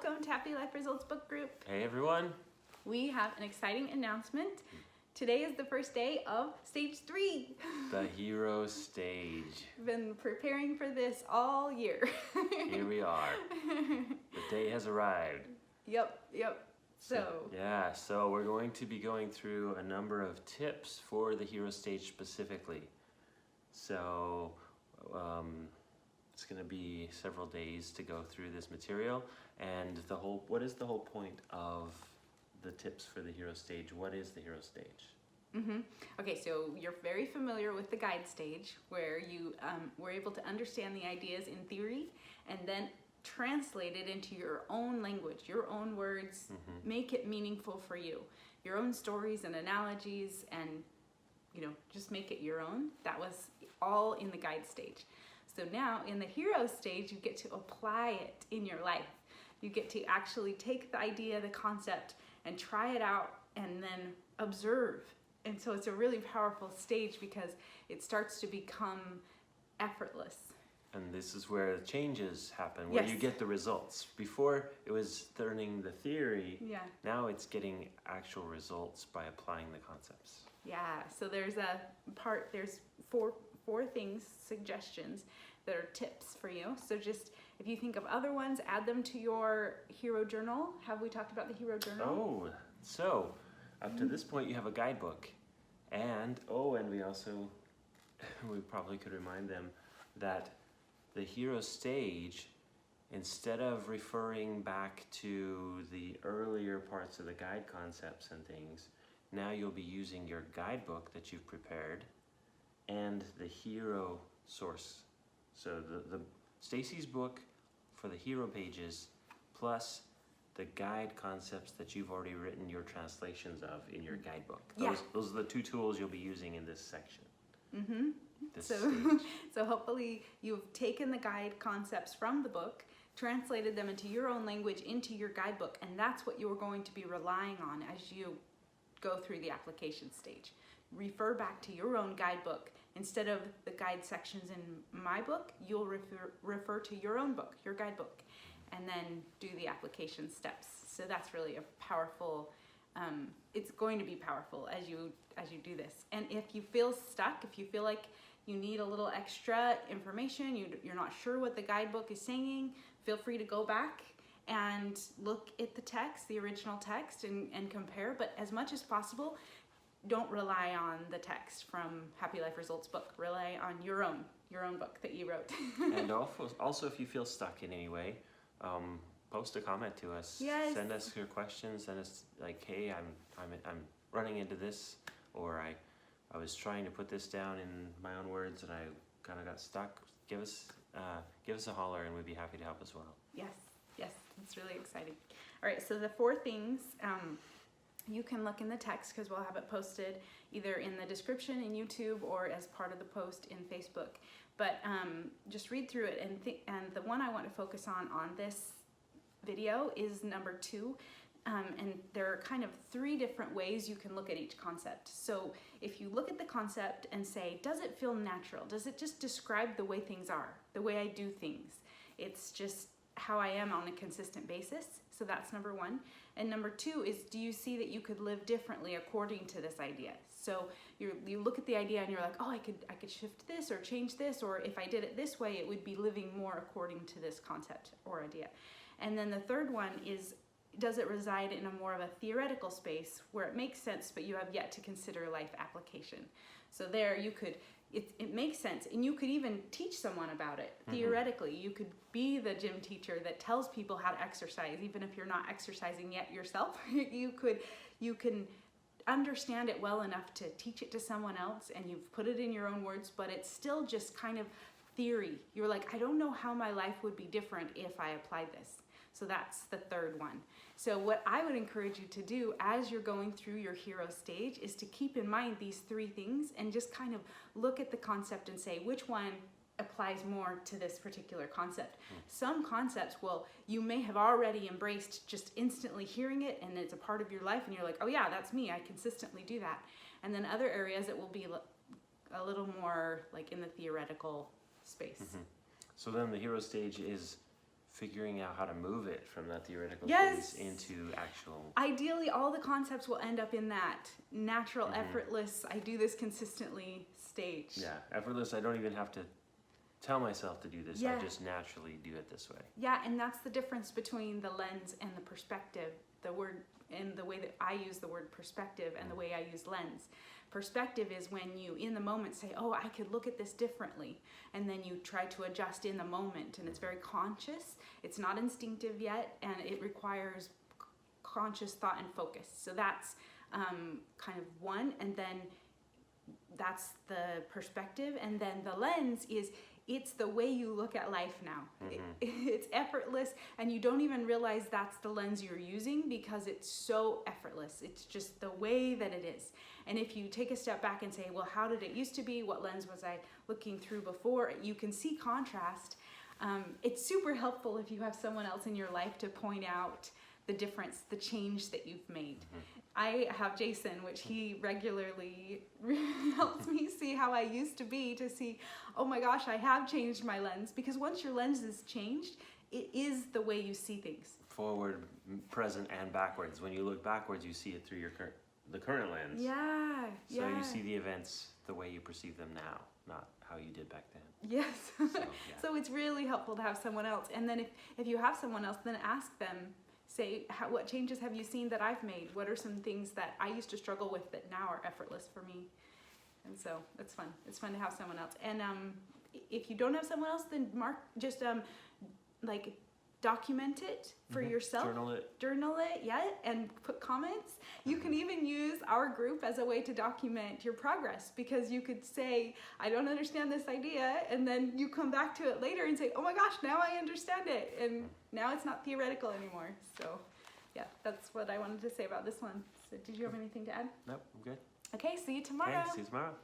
Welcome to Happy Life Results Book Group. Hey everyone. We have an exciting announcement. Today is the first day of stage 3. The hero stage. Been preparing for this all year. Here we are. The day has arrived. Yep. So we're going to be going through a number of tips for the hero stage specifically. So it's going to be several days to go through this material, and what is the whole point of the tips for the hero stage? What is the hero stage? Okay, so you're very familiar with the guide stage, where you were able to understand the ideas in theory and then translate it into your own language, your own words, make it meaningful for you, your own stories and analogies, and just make it your own. That was all in the guide stage. So now in the hero stage, you get to apply it in your life. You get to actually take the idea, the concept, and try it out and then observe. And so it's a really powerful stage because it starts to become effortless. And this is where the changes happen, where you get the results. Before it was learning the theory, now it's getting actual results by applying the concepts. Yeah, so there's four things, suggestions that are tips for you. So just, if you think of other ones, add them to your hero journal. Have we talked about the hero journal? Oh, so up to this point you have a guidebook. And we probably could remind them that the hero stage, instead of referring back to the earlier parts of the guide concepts and things, now you'll be using your guidebook that you've prepared and the hero source. So the Stacy's book for the hero pages, plus the guide concepts that you've already written your translations of in your guidebook. Those are the two tools you'll be using in this section. So hopefully you've taken the guide concepts from the book, translated them into your own language, into your guidebook, and that's what you're going to be relying on as you go through the application stage. Refer back to your own guidebook. Instead of the guide sections in my book, you'll refer to your own book, your guidebook, and then do the application steps. So that's really a powerful, it's going to be powerful as you do this. And if you feel stuck, if you feel like you need a little extra information, you're not sure what the guidebook is saying, feel free to go back and look at the text, the original text, and compare. But as much as possible, don't rely on the text from Happy Life Results book. Rely on your own book that you wrote. And also, if you feel stuck in any way, post a comment to us. Yes. Send us your questions. Send us like, hey, I'm running into this, or I was trying to put this down in my own words and I kind of got stuck. Give us a holler and we'd be happy to help as well. Yes, it's really exciting. All right, so the 4 things, you can look in the text because we'll have it posted either in the description in YouTube or as part of the post in Facebook. But just read through it and the one I want to focus on this video is number 2. And there are kind of 3 different ways you can look at each concept. So if you look at the concept and say, does it feel natural? Does it just describe the way things are, the way I do things? It's just how I am on a consistent basis. So that's number 1. And number 2 is, do you see that you could live differently according to this idea? So you look at the idea and you're like, oh, I could shift this or change this, or if I did it this way, it would be living more according to this concept or idea. And then the third one is, does it reside in a more of a theoretical space where it makes sense, but you have yet to consider life application? So there you could, it makes sense, and you could even teach someone about it. Theoretically, you could be the gym teacher that tells people how to exercise, even if you're not exercising yet yourself. You can understand it well enough to teach it to someone else, and you've put it in your own words, but it's still just kind of theory. You're like, I don't know how my life would be different if I applied this. So that's the third one. So what I would encourage you to do as you're going through your hero stage is to keep in mind these 3 things and just kind of look at the concept and say, which one applies more to this particular concept? Some concepts, you may have already embraced just instantly hearing it and it's a part of your life and you're like, oh yeah, that's me, I consistently do that. And then other areas it will be a little more like in the theoretical space. So then the hero stage is figuring out how to move it from that theoretical Yes. space into actual. Ideally, all the concepts will end up in that natural, Mhm. effortless, I do this consistently stage. Yeah, effortless. I don't even have to tell myself to do this. Yeah. I just naturally do it this way. Yeah, and that's the difference between the lens and the perspective. The word, and the way that I use the word perspective and the way I use lens. Perspective is when you, in the moment, say, oh, I could look at this differently. And then you try to adjust in the moment. And it's very conscious. It's not instinctive yet. And it requires conscious thought and focus. So that's kind of one. And then that's the perspective. And then the lens is, it's the way you look at life now. It's effortless, and you don't even realize that's the lens you're using because it's so effortless. It's just the way that it is. And if you take a step back and say, well, how did it used to be? What lens was I looking through before? You can see contrast. It's super helpful if you have someone else in your life to point out the difference, the change that you've made. I have Jason, which he regularly helps me see how I used to be, to see, oh my gosh, I have changed my lens. Because once your lens is changed, it is the way you see things. Forward, present, and backwards. When you look backwards, you see it through the current lens. Yeah, So yeah. you see the events the way you perceive them now, not how you did back then. Yes. So, yeah. So it's really helpful to have someone else. And then if you have someone else, then ask them, say, what changes have you seen that I've made? What are some things that I used to struggle with that now are effortless for me? And so it's fun. It's fun to have someone else. And if you don't have someone else, then just like document it for yourself. Journal it, yeah, and put comments. You can even use our group as a way to document your progress, because you could say, I don't understand this idea, and then you come back to it later and say, oh my gosh, now I understand it, and now it's not theoretical anymore. So yeah, that's what I wanted to say about this one. So did you have anything to add? Nope, I'm good. Okay, see you tomorrow. Okay, see you tomorrow.